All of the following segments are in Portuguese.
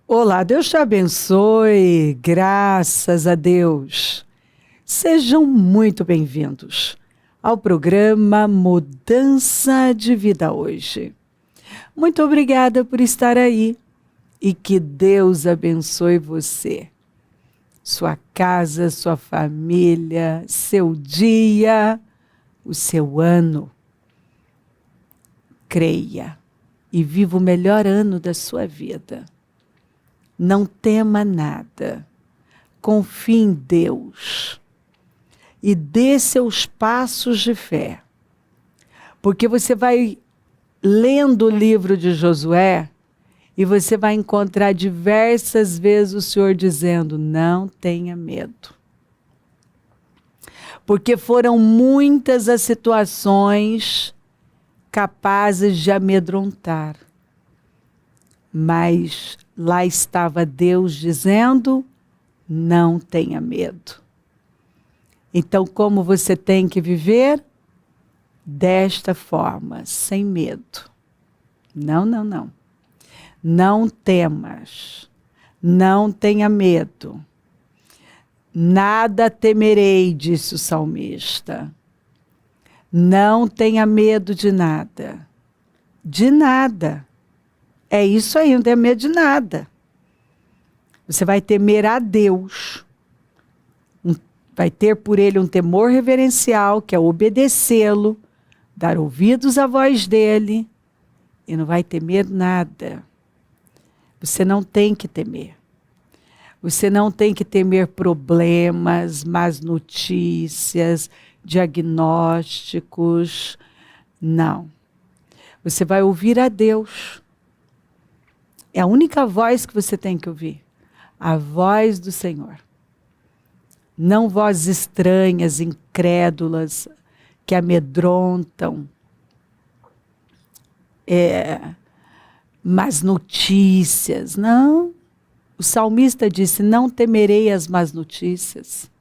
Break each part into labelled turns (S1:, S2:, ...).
S1: Olá, Deus te abençoe, graças a Deus. Sejam muito bem-vindos ao programa Mudança de Vida hoje. Muito obrigada por estar aí e que Deus abençoe você, sua casa, sua família, seu dia, o seu ano. Creia e viva o melhor ano da sua vida. Não tema nada, confie em Deus e dê seus passos de fé, porque você vai lendo o livro de Josué e você vai encontrar diversas vezes o Senhor dizendo, não tenha medo. Porque foram muitas as situações capazes de amedrontar, mas lá estava Deus dizendo, não tenha medo. Então, como você tem que viver? Desta forma, sem medo. Não, não, não. Não temas. Não tenha medo. Nada temerei, disse o salmista. Não tenha medo de nada. De nada. É isso aí, não tem medo de nada. Você vai temer a Deus. Vai ter por ele um temor reverencial, que é obedecê-lo, dar ouvidos à voz dele, e não vai temer nada. Você não tem que temer. Você não tem que temer problemas, más notícias, diagnósticos. Não. Você vai ouvir a Deus. É a única voz que você tem que ouvir. A voz do Senhor. Não vozes estranhas, incrédulas, que amedrontam. Más notícias. Não. O salmista disse, não temerei as más notícias.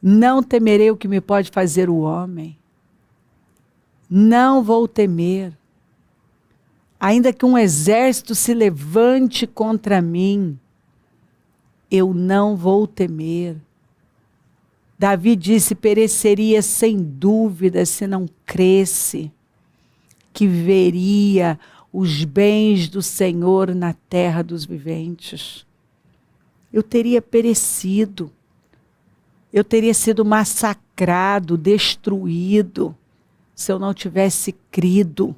S1: Não temerei o que me pode fazer o homem. Não vou temer. Ainda que um exército se levante contra mim, eu não vou temer. Davi disse, pereceria sem dúvida se não cresse, que veria os bens do Senhor na terra dos viventes. Eu teria perecido, eu teria sido massacrado, destruído, se eu não tivesse crido.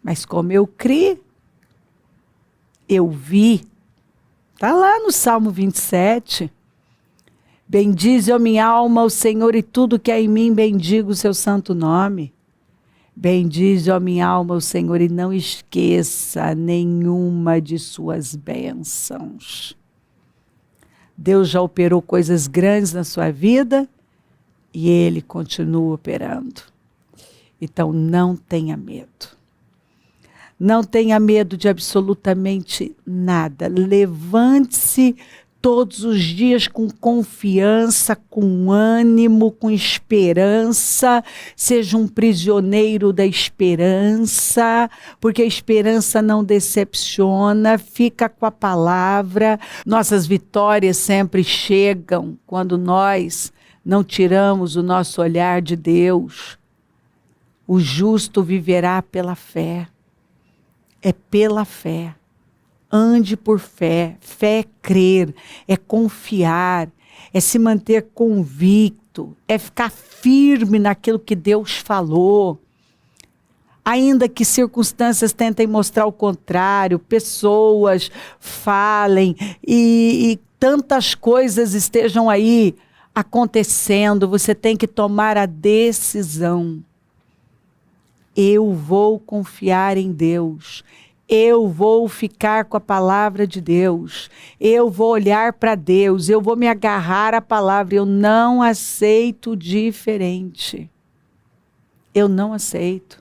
S1: Mas como eu criei, eu vi, está lá no Salmo 27, bendize, ó minha alma, o Senhor, e tudo que há em mim, bendiga o seu santo nome. Bendize, ó minha alma, o Senhor, e não esqueça nenhuma de suas bênçãos. Deus já operou coisas grandes na sua vida e Ele continua operando. Então não tenha medo. Não tenha medo de absolutamente nada. Levante-se todos os dias com confiança, com ânimo, com esperança. Seja um prisioneiro da esperança, porque a esperança não decepciona. Fica com a palavra. Nossas vitórias sempre chegam quando nós não tiramos o nosso olhar de Deus. O justo viverá pela fé. É pela fé. Ande por fé. Fé é crer, é confiar, é se manter convicto, é ficar firme naquilo que Deus falou. Ainda que circunstâncias tentem mostrar o contrário, pessoas falem e tantas coisas estejam aí acontecendo, você tem que tomar a decisão. Eu vou confiar em Deus. Eu vou ficar com a palavra de Deus. Eu vou olhar para Deus. Eu vou me agarrar à palavra. Eu não aceito diferente. Eu não aceito.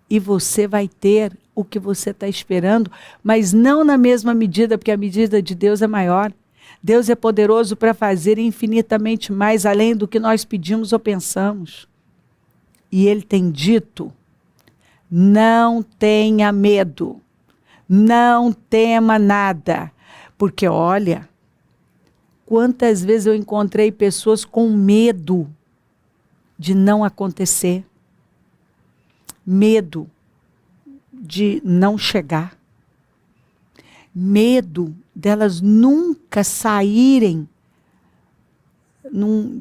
S1: E você vai ter o que você está esperando, mas não na mesma medida, porque a medida de Deus é maior. Deus é poderoso para fazer infinitamente mais além do que nós pedimos ou pensamos. E Ele tem dito, não tenha medo, Não tema nada. Porque olha, quantas vezes eu encontrei pessoas com medo de não acontecer. Medo de não chegar. Medo delas nunca saírem,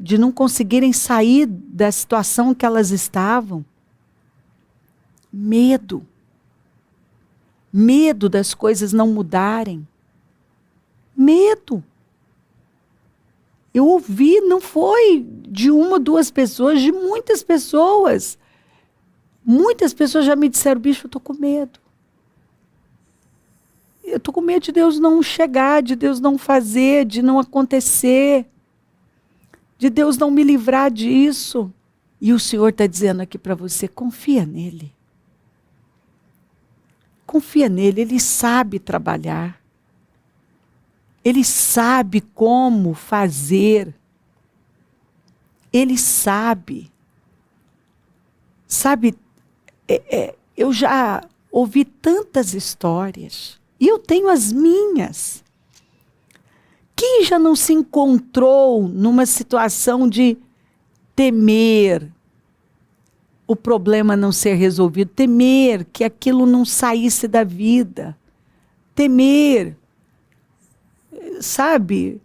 S1: de não conseguirem sair da situação que elas estavam. Medo. Medo das coisas não mudarem. Medo. Eu ouvi, não foi de uma ou duas pessoas, de muitas pessoas. Muitas pessoas já me disseram, bicho, eu estou com medo. Eu estou com medo de Deus não chegar, de Deus não fazer, de não acontecer, de Deus não me livrar disso. E o Senhor está dizendo aqui para você, confia nele. Confia nele, ele sabe trabalhar. Ele sabe como fazer. Ele sabe. Sabe, eu já ouvi tantas histórias. E eu tenho as minhas. Quem já não se encontrou numa situação de temer o problema não ser resolvido, temer que aquilo não saísse da vida, temer, sabe?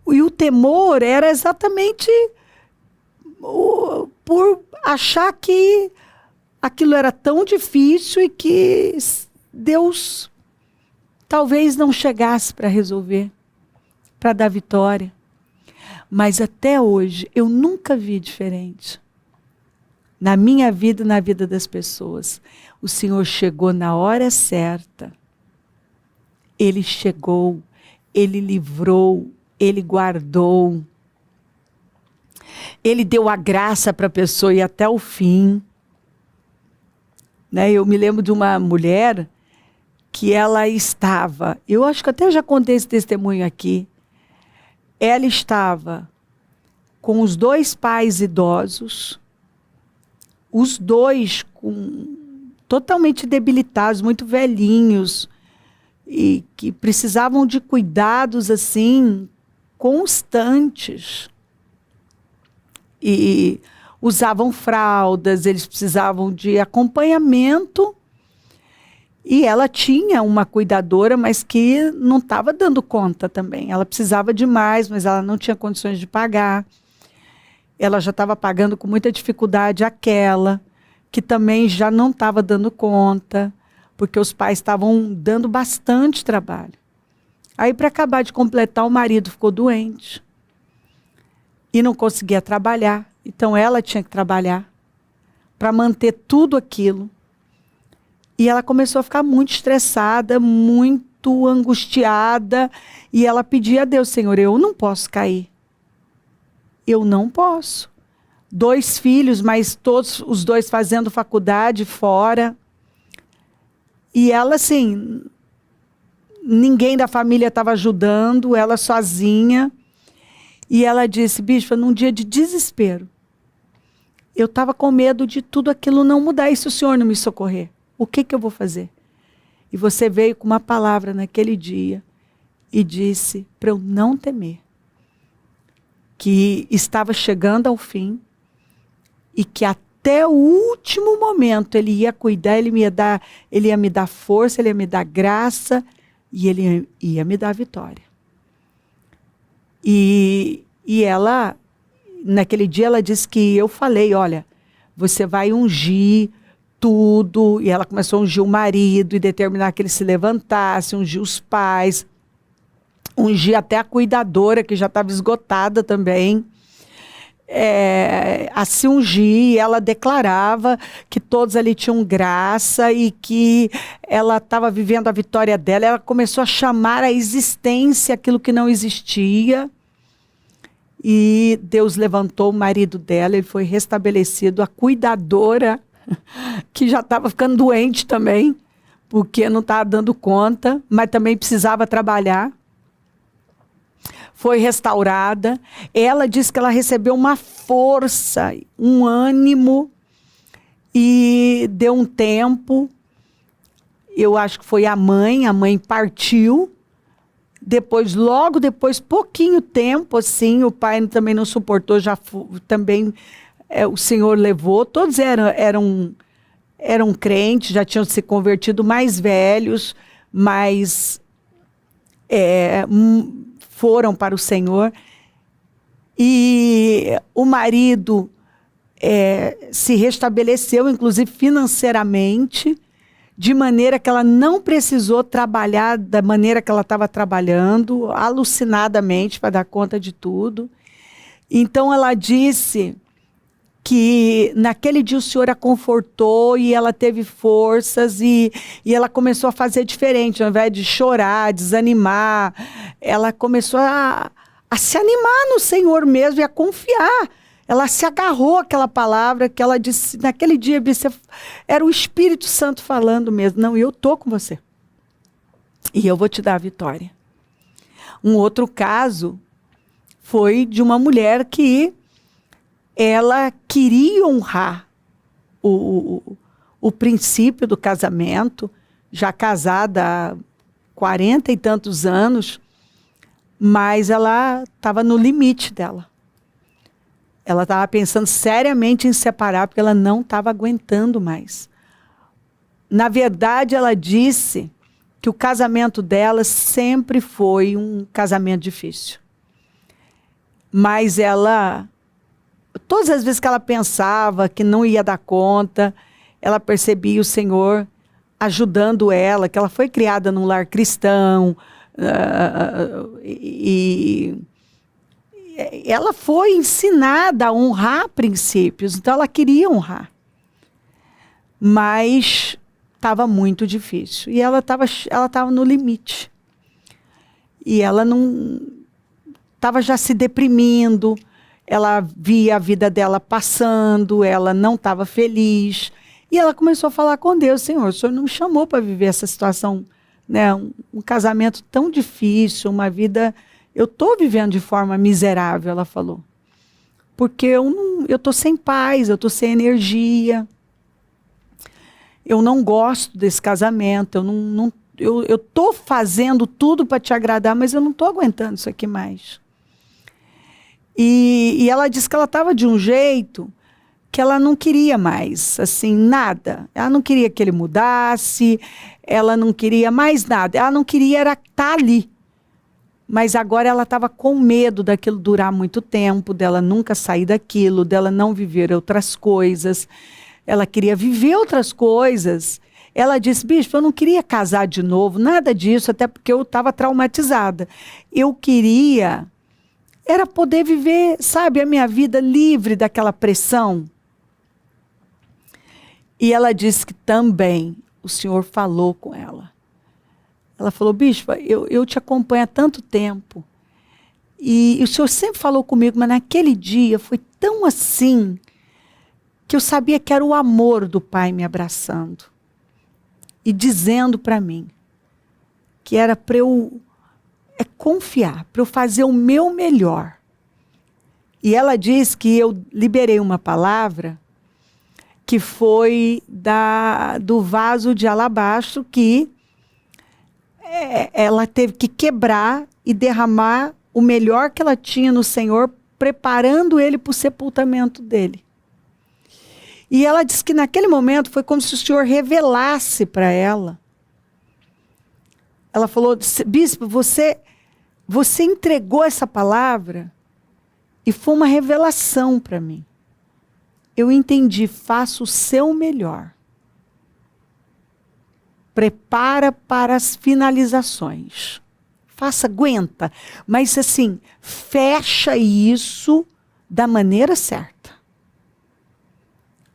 S1: E o temor era exatamente por achar que aquilo era tão difícil e que Deus talvez não chegasse para resolver, para dar vitória. Mas até hoje eu nunca vi diferente. Na minha vida e na vida das pessoas. O Senhor chegou na hora certa. Ele chegou, Ele livrou, Ele guardou. Ele deu a graça para a pessoa ir até o fim. Né? Eu me lembro de uma mulher que ela estava, eu acho que até já contei esse testemunho aqui, ela estava com os 2 pais idosos, os 2 totalmente debilitados, muito velhinhos, e que precisavam de cuidados assim, constantes. E usavam fraldas, eles precisavam de acompanhamento. E ela tinha uma cuidadora, mas que não estava dando conta também. Ela precisava de mais, mas ela não tinha condições de pagar. Ela já estava pagando com muita dificuldade aquela, que também já não estava dando conta, porque os pais estavam dando bastante trabalho. Aí, para acabar de completar, o marido ficou doente. E não conseguia trabalhar. Então, ela tinha que trabalhar para manter tudo aquilo. E ela começou a ficar muito estressada, muito angustiada. E ela pedia a Deus, Senhor, eu não posso cair. Eu não posso. 2 filhos, mas todos os 2 fazendo faculdade fora. E ela, assim, ninguém da família estava ajudando, ela sozinha. E ela disse, bispa, num dia de desespero, eu estava com medo de tudo aquilo não mudar. E se o Senhor não me socorrer? O que eu vou fazer? E você veio com uma palavra naquele dia e disse para eu não temer. Que estava chegando ao fim e que até o último momento ele ia cuidar, ele ia me dar força, ele ia me dar graça e ele ia me dar vitória. E ela, naquele dia ela disse que eu falei, olha, você vai ungir tudo, e ela começou a ungir o marido e determinar que ele se levantasse, ungir os pais, ungir até a cuidadora, que já estava esgotada também, a se ungir, e ela declarava que todos ali tinham graça e que ela estava vivendo a vitória dela. Ela começou a chamar à existência aquilo que não existia, e Deus levantou o marido dela, ele foi restabelecido, a cuidadora que já estava ficando doente também, porque não estava dando conta, mas também precisava trabalhar. Foi restaurada. Ela disse que ela recebeu uma força, um ânimo, e deu um tempo. eu acho que foi a mãe partiu. Depois, logo depois, pouquinho tempo, assim, o pai também não suportou, também o Senhor levou. Todos eram crentes, já tinham se convertido, mais velhos, mas foram para o Senhor. E o marido se restabeleceu, inclusive financeiramente, de maneira que ela não precisou trabalhar da maneira que ela estava trabalhando, alucinadamente, para dar conta de tudo. Então, ela disse que naquele dia o Senhor a confortou e ela teve forças e ela começou a fazer diferente, ao invés de chorar, desanimar, ela começou a se animar no Senhor mesmo e a confiar. Ela se agarrou àquela palavra que ela disse, naquele dia, era o Espírito Santo falando mesmo. Não, eu estou com você. E eu vou te dar a vitória. Um outro caso foi de uma mulher que ela queria honrar o princípio do casamento, já casada há 40 e tantos anos, mas ela estava no limite dela. Ela estava pensando seriamente em separar, porque ela não estava aguentando mais. Na verdade, ela disse que o casamento dela sempre foi um casamento difícil. Mas ela, todas as vezes que ela pensava que não ia dar conta, ela percebia o Senhor ajudando ela, que ela foi criada num lar cristão, e ela foi ensinada a honrar princípios, então ela queria honrar. Mas estava muito difícil. E ela estava no limite. E ela não estava já se deprimindo, ela via a vida dela passando, ela não estava feliz. E ela começou a falar com Deus: Senhor, o Senhor não me chamou para viver essa situação, né? Um casamento tão difícil, uma vida... Eu estou vivendo de forma miserável, ela falou. Porque eu estou sem paz, eu estou sem energia. Eu não gosto desse casamento, eu estou fazendo tudo para te agradar, mas eu não estou aguentando isso aqui mais. E ela disse que ela estava de um jeito que ela não queria mais, assim, nada. Ela não queria que ele mudasse, ela não queria mais nada. Ela não queria era estar ali. Mas agora ela estava com medo daquilo durar muito tempo, dela nunca sair daquilo, dela não viver outras coisas. Ela queria viver outras coisas. Ela disse: bispo, eu não queria casar de novo, nada disso, até porque eu estava traumatizada. Eu queria era poder viver, sabe, a minha vida livre daquela pressão. E ela disse que também o Senhor falou com ela. Ela falou: bispa, eu te acompanho há tanto tempo. E o Senhor sempre falou comigo, mas naquele dia foi tão assim, que eu sabia que era o amor do Pai me abraçando. E dizendo para mim, que era para eu confiar, para eu fazer o meu melhor. E ela diz que eu liberei uma palavra, que foi do vaso de alabastro, que ela teve que quebrar e derramar o melhor que ela tinha no Senhor, preparando ele para o sepultamento dele. E ela disse que naquele momento foi como se o Senhor revelasse para ela. Ela falou: bispo, você entregou essa palavra e foi uma revelação para mim. Eu entendi, faça o seu melhor. Prepara para as finalizações. Faça, aguenta. Mas assim, fecha isso da maneira certa.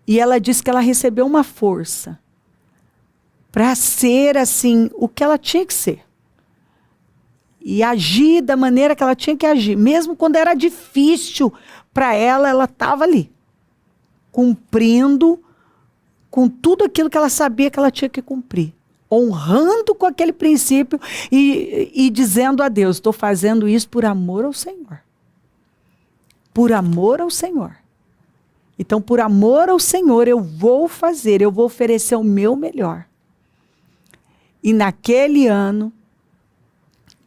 S1: E ela disse que ela recebeu uma força para ser assim, o que ela tinha que ser. E agir da maneira que ela tinha que agir. Mesmo quando era difícil para ela, ela estava ali. Cumprindo com tudo aquilo que ela sabia que ela tinha que cumprir. Honrando com aquele princípio e dizendo a Deus: estou fazendo isso por amor ao Senhor. Por amor ao Senhor. Então, por amor ao Senhor, eu vou fazer, eu vou oferecer o meu melhor. E naquele ano,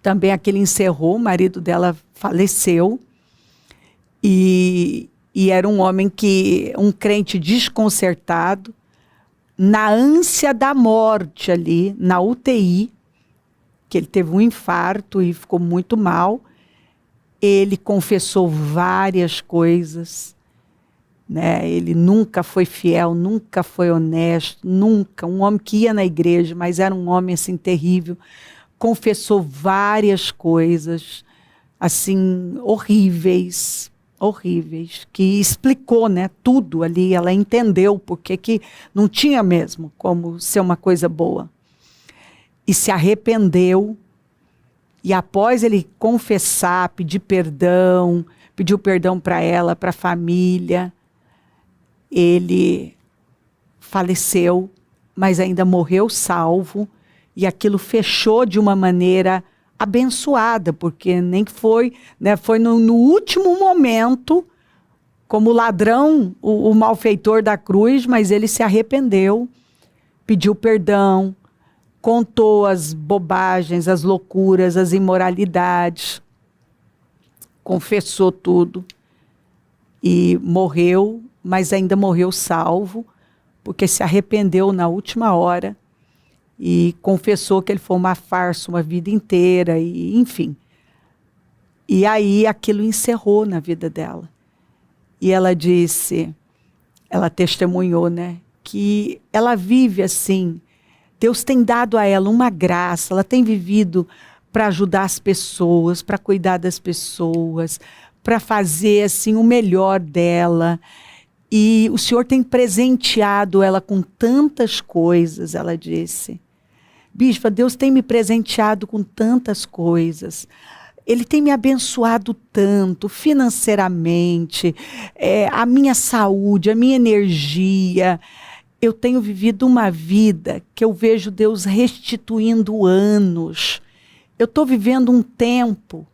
S1: também aquele encerrou, o marido dela faleceu, e era um homem um crente desconcertado, na ânsia da morte ali, na UTI, que ele teve um infarto e ficou muito mal. Ele confessou várias coisas, né? Ele nunca foi fiel, nunca foi honesto, nunca. Um homem que ia na igreja, mas era um homem assim terrível. Confessou várias coisas, assim, horríveis, que explicou, né, tudo ali. Ela entendeu porque que não tinha mesmo como ser uma coisa boa. E se arrependeu. E após ele confessar, pediu perdão para ela, para a família, ele faleceu, mas ainda morreu salvo, e aquilo fechou de uma maneira abençoada, porque nem foi, né, foi no último momento, como ladrão, o malfeitor da cruz, mas ele se arrependeu, pediu perdão, contou as bobagens, as loucuras, as imoralidades, confessou tudo e morreu, mas ainda morreu salvo, porque se arrependeu na última hora e confessou que ele foi uma farsa uma vida inteira, e enfim. E aí aquilo encerrou na vida dela. E ela disse, ela testemunhou, né, que ela vive assim. Deus tem dado a ela uma graça, ela tem vivido para ajudar as pessoas, para cuidar das pessoas, para fazer assim o melhor dela. E o Senhor tem presenteado ela com tantas coisas, ela disse. Bispa, Deus tem me presenteado com tantas coisas. Ele tem me abençoado tanto, financeiramente, a minha saúde, a minha energia. Eu tenho vivido uma vida que eu vejo Deus restituindo anos. Eu estou vivendo um tempo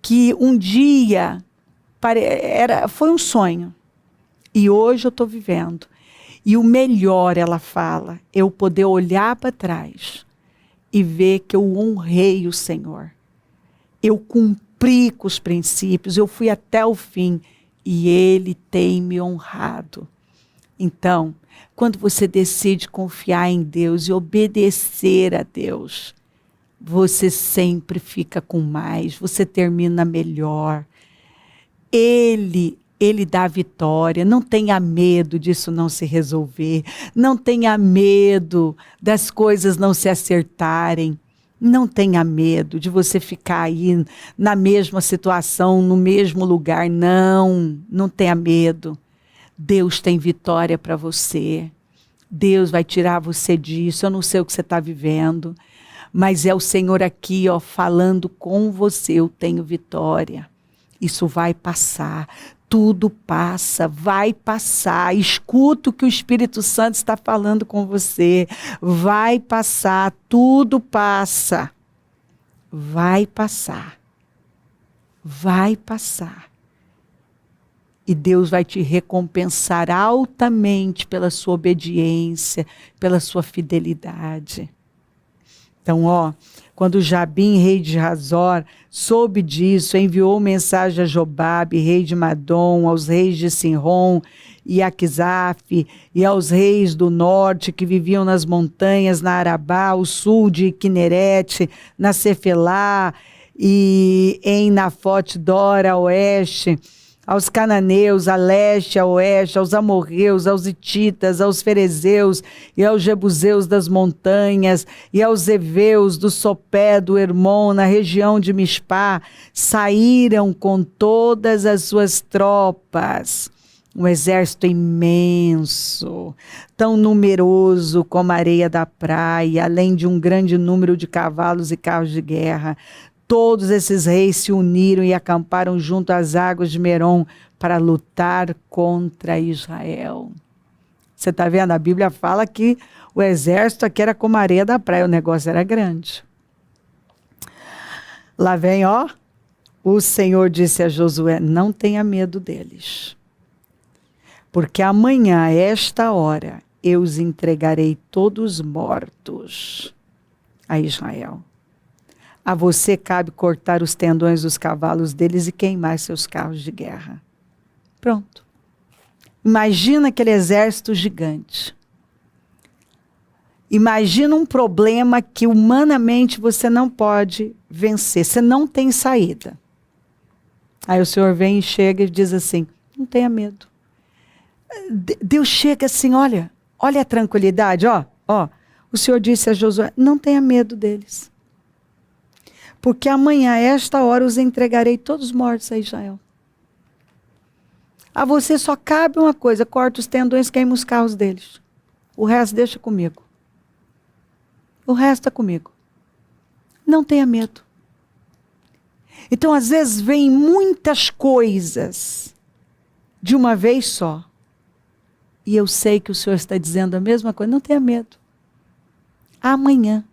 S1: que um dia foi um sonho. E hoje eu estou vivendo. E o melhor, ela fala, eu poder olhar para trás e ver que eu honrei o Senhor. Eu cumpri com os princípios, eu fui até o fim e Ele tem me honrado. Então, quando você decide confiar em Deus e obedecer a Deus, você sempre fica com mais, você termina melhor. Ele dá vitória. Não tenha medo disso não se resolver. Não tenha medo das coisas não se acertarem. Não tenha medo de você ficar aí na mesma situação, no mesmo lugar. Não tenha medo. Deus tem vitória para você. Deus vai tirar você disso. Eu não sei o que você está vivendo, mas é o Senhor aqui, ó, falando com você. Eu tenho vitória. Isso vai passar. Tudo passa, vai passar. Escuta o que o Espírito Santo está falando com você. Vai passar, tudo passa. Vai passar. Vai passar. E Deus vai te recompensar altamente pela sua obediência, pela sua fidelidade. Então, ó, quando Jabim, rei de Hazor, soube disso, enviou mensagem a Jobabe, rei de Madom, aos reis de Sinrom e Aquisaf, e aos reis do norte que viviam nas montanhas, na Arabá, ao sul de Quinerete, na Cefelá e em Nafote Dora, a oeste, aos cananeus, a leste, a oeste, aos amorreus, aos hititas, aos ferezeus e aos jebuseus das montanhas, e aos heveus do Sopé, do Hermon, na região de Mispá, saíram com todas as suas tropas. Um exército imenso, tão numeroso como a areia da praia, além de um grande número de cavalos e carros de guerra. Todos esses reis se uniram e acamparam junto às águas de Merom para lutar contra Israel. Você está vendo? A Bíblia fala que o exército aqui era como a areia da praia, o negócio era grande. Lá vem, ó, o Senhor disse a Josué, não tenha medo deles, porque amanhã, a esta hora, eu os entregarei todos mortos. a Israel. A você cabe cortar os tendões dos cavalos deles e queimar seus carros de guerra. Pronto. Imagina aquele exército gigante. Imagina um problema que humanamente você não pode vencer. Você não tem saída. Aí o Senhor vem e chega e diz assim, não tenha medo. Deus chega assim, olha a tranquilidade, ó. O Senhor disse a Josué, não tenha medo deles. Porque amanhã, a esta hora, os entregarei todos mortos a Israel. A você só cabe uma coisa, corta os tendões, queima os carros deles. O resto deixa comigo. O resto é comigo. Não tenha medo. Então, às vezes, vem muitas coisas de uma vez só. E eu sei que o Senhor está dizendo a mesma coisa. Não tenha medo. Amanhã.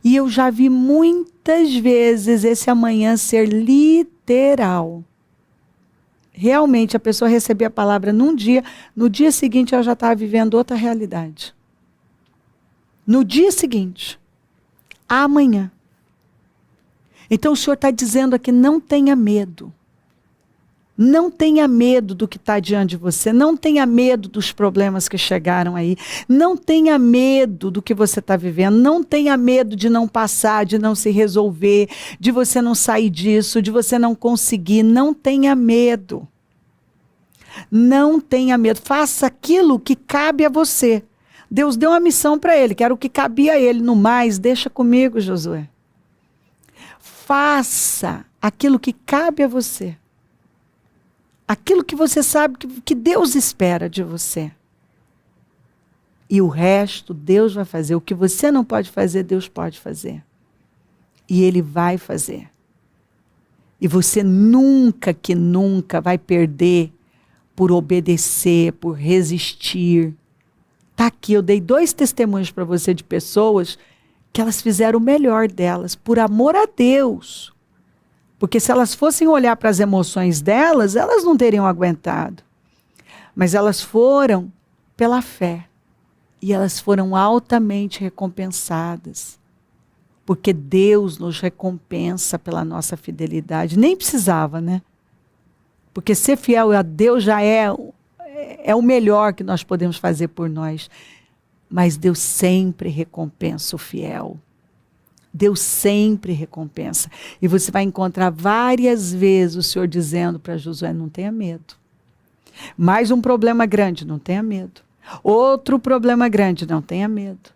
S1: E eu já vi muitas vezes esse amanhã ser literal. Realmente, a pessoa recebia a palavra num dia, no dia seguinte ela já estava vivendo outra realidade. No dia seguinte. Amanhã. Então o Senhor está dizendo aqui, não tenha medo. Não tenha medo do que está diante de você. Não tenha medo dos problemas que chegaram aí. Não tenha medo do que você está vivendo. Não tenha medo de não passar, de não se resolver, de você não sair disso, de você não conseguir. Não tenha medo. Não tenha medo. Faça aquilo que cabe a você. Deus deu uma missão para ele, que era o que cabia a ele. No mais, deixa comigo, Josué. Faça aquilo que cabe a você. Aquilo que você sabe que Deus espera de você. E o resto Deus vai fazer. O que você não pode fazer, Deus pode fazer. E Ele vai fazer. E você nunca vai perder por obedecer, por resistir. Está aqui, eu dei 2 testemunhos para você de pessoas que elas fizeram o melhor delas, por amor a Deus. Porque se elas fossem olhar para as emoções delas, elas não teriam aguentado. Mas elas foram pela fé. E elas foram altamente recompensadas. Porque Deus nos recompensa pela nossa fidelidade. Nem precisava, né? Porque ser fiel a Deus já é o melhor que nós podemos fazer por nós. Mas Deus sempre recompensa o fiel. Deus sempre recompensa. E você vai encontrar várias vezes o Senhor dizendo para Josué, não tenha medo. Mais um problema grande, não tenha medo. Outro problema grande, não tenha medo.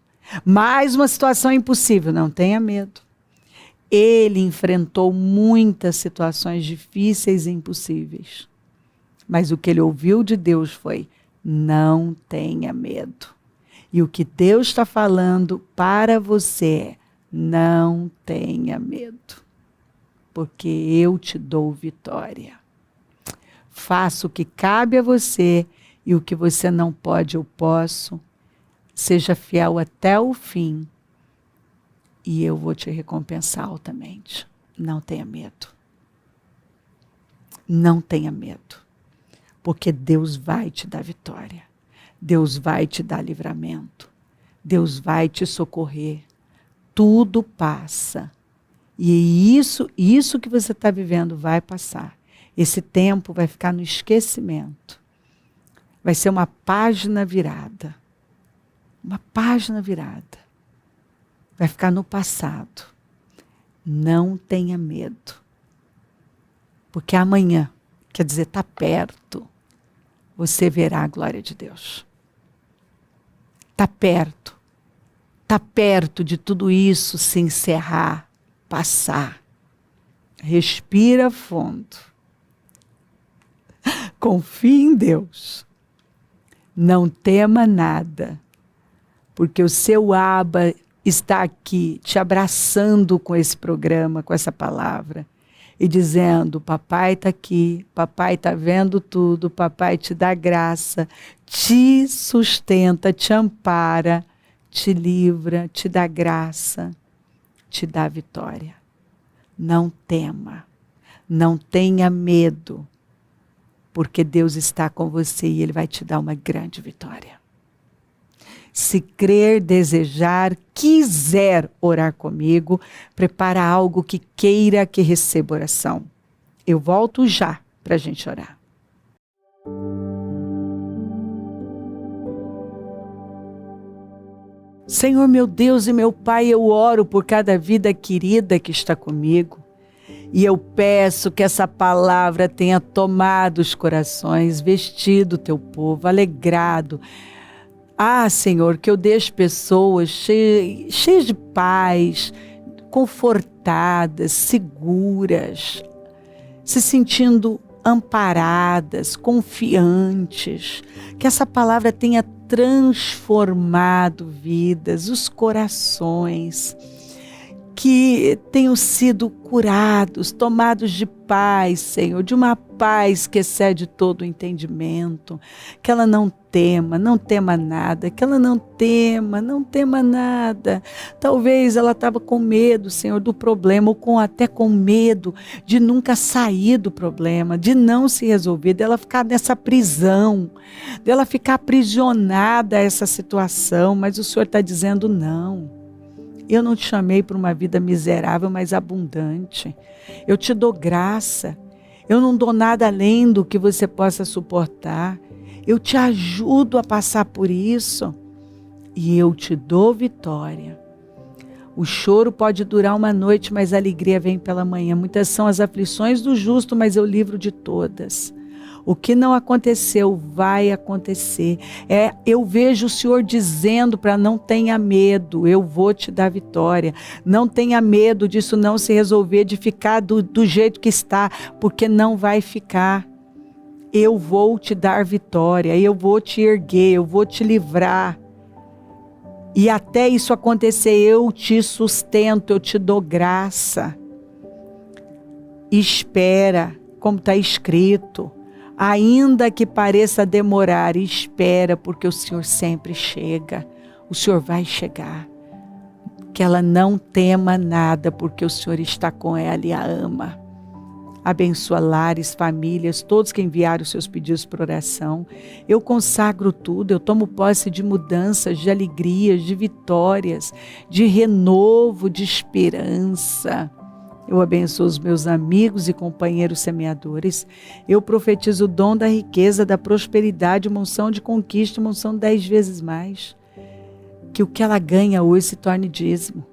S1: Mais uma situação impossível, não tenha medo. Ele enfrentou muitas situações difíceis e impossíveis. Mas o que ele ouviu de Deus foi, não tenha medo. E o que Deus está falando para você é, não tenha medo, porque eu te dou vitória. Faça o que cabe a você e o que você não pode, eu posso. Seja fiel até o fim e eu vou te recompensar altamente. Não tenha medo. Não tenha medo, porque Deus vai te dar vitória. Deus vai te dar livramento. Deus vai te socorrer. Tudo passa. E isso que você está vivendo vai passar. Esse tempo vai ficar no esquecimento. Vai ser uma página virada. Uma página virada. Vai ficar no passado. Não tenha medo. Porque amanhã, quer dizer, está perto, você verá a glória de Deus. Está perto. Está perto de tudo isso se encerrar, passar. Respira fundo. Confie em Deus. Não tema nada, porque o seu Abba está aqui te abraçando com esse programa, com essa palavra, e dizendo, papai está aqui, papai está vendo tudo, papai te dá graça, te sustenta, te ampara, te livra, te dá graça, te dá vitória. Não tema, não tenha medo, porque Deus está com você e Ele vai te dar uma grande vitória. Se crer, desejar, quiser orar comigo, prepara algo que queira que receba oração. Eu volto já para a gente orar. Senhor, meu Deus e meu Pai, eu oro por cada vida querida que está comigo. E eu peço que essa palavra tenha tomado os corações, vestido o teu povo, alegrado. Senhor, que eu deixe pessoas cheias de paz, confortadas, seguras, se sentindo amparadas, confiantes. Que essa palavra tenha transformado vidas, os corações, que tenham sido curados, tomados de paz, Senhor, de uma paz que excede todo o entendimento, que ela não tema nada, que ela não tema nada. Talvez ela estava com medo, Senhor, do problema, ou até com medo de nunca sair do problema, de não se resolver, dela ficar nessa prisão, dela ficar aprisionada a essa situação, mas o Senhor está dizendo não. Eu não te chamei para uma vida miserável, mas abundante. Eu te dou graça. Eu não dou nada além do que você possa suportar. Eu te ajudo a passar por isso. E eu te dou vitória. O choro pode durar uma noite, mas a alegria vem pela manhã. Muitas são as aflições do justo, mas eu livro de todas. O que não aconteceu vai acontecer. Eu vejo o Senhor dizendo para não tenha medo, eu vou te dar vitória. Não tenha medo disso não se resolver, de ficar do jeito que está, porque não vai ficar. Eu vou te dar vitória, eu vou te erguer, eu vou te livrar. E até isso acontecer, eu te sustento, eu te dou graça. Espera, como está escrito. Ainda que pareça demorar, espera, porque o Senhor sempre chega. O Senhor vai chegar. Que ela não tema nada, porque o Senhor está com ela e a ama. Abençoa lares, famílias, todos que enviaram seus pedidos por oração. Eu consagro tudo, eu tomo posse de mudanças, de alegrias, de vitórias, de renovo, de esperança. Eu abençoo os meus amigos e companheiros semeadores. Eu profetizo o dom da riqueza, da prosperidade, uma unção de conquista, uma unção 10 vezes mais. Que o que ela ganha hoje se torne dízimo.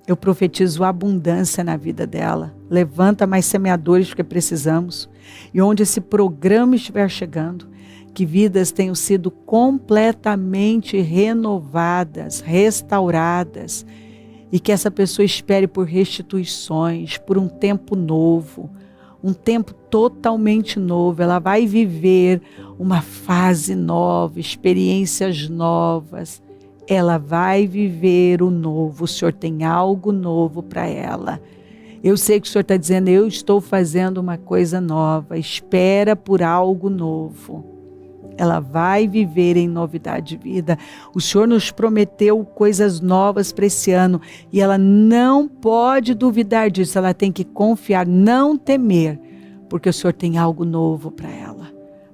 S1: Eu profetizo abundância na vida dela. Levanta mais semeadores porque precisamos. E onde esse programa estiver chegando, que vidas tenham sido completamente renovadas, restauradas. E que essa pessoa espere por restituições, por um tempo novo, um tempo totalmente novo. Ela vai viver uma fase nova, experiências novas. Ela vai viver o novo. O Senhor tem algo novo para ela. Eu sei que o Senhor está dizendo, eu estou fazendo uma coisa nova. Espera por algo novo. Ela vai viver em novidade de vida. O Senhor nos prometeu coisas novas para esse ano e ela não pode duvidar disso. Ela tem que confiar, não temer, porque o Senhor tem algo novo para ela.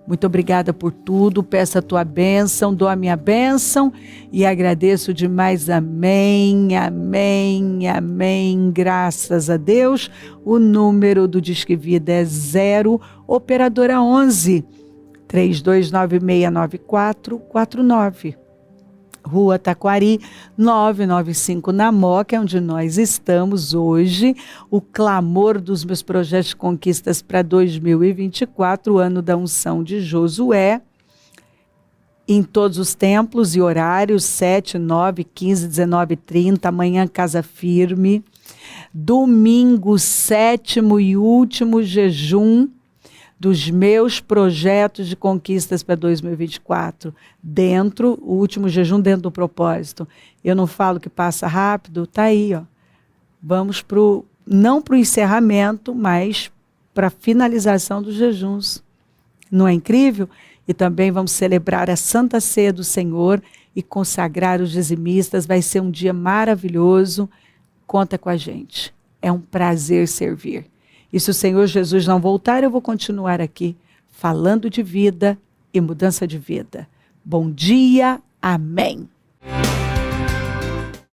S1: Muito obrigada por tudo. Peço a tua bênção, dou a minha bênção e agradeço demais. Amém, amém, amém. Graças a Deus. O número do Disque Vida é 0, operadora 11. 32969449. Rua Taquari, 995, na Moca, onde nós estamos hoje. O clamor dos meus projetos de conquistas para 2024, o ano da unção de Josué. Em todos os templos e horários, 7, 9, 15, 19, 30, amanhã Casa Firme. Domingo, 7º e último jejum dos meus projetos de conquistas para 2024, o último jejum dentro do propósito. Eu não falo que passa rápido, tá aí, ó. Vamos não para o encerramento, mas para a finalização dos jejuns. Não é incrível? E também vamos celebrar a Santa Ceia do Senhor e consagrar os dizimistas. Vai ser um dia maravilhoso. Conta com a gente. É um prazer servir. E se o Senhor Jesus não voltar, eu vou continuar aqui falando de vida e mudança de vida. Bom dia, amém.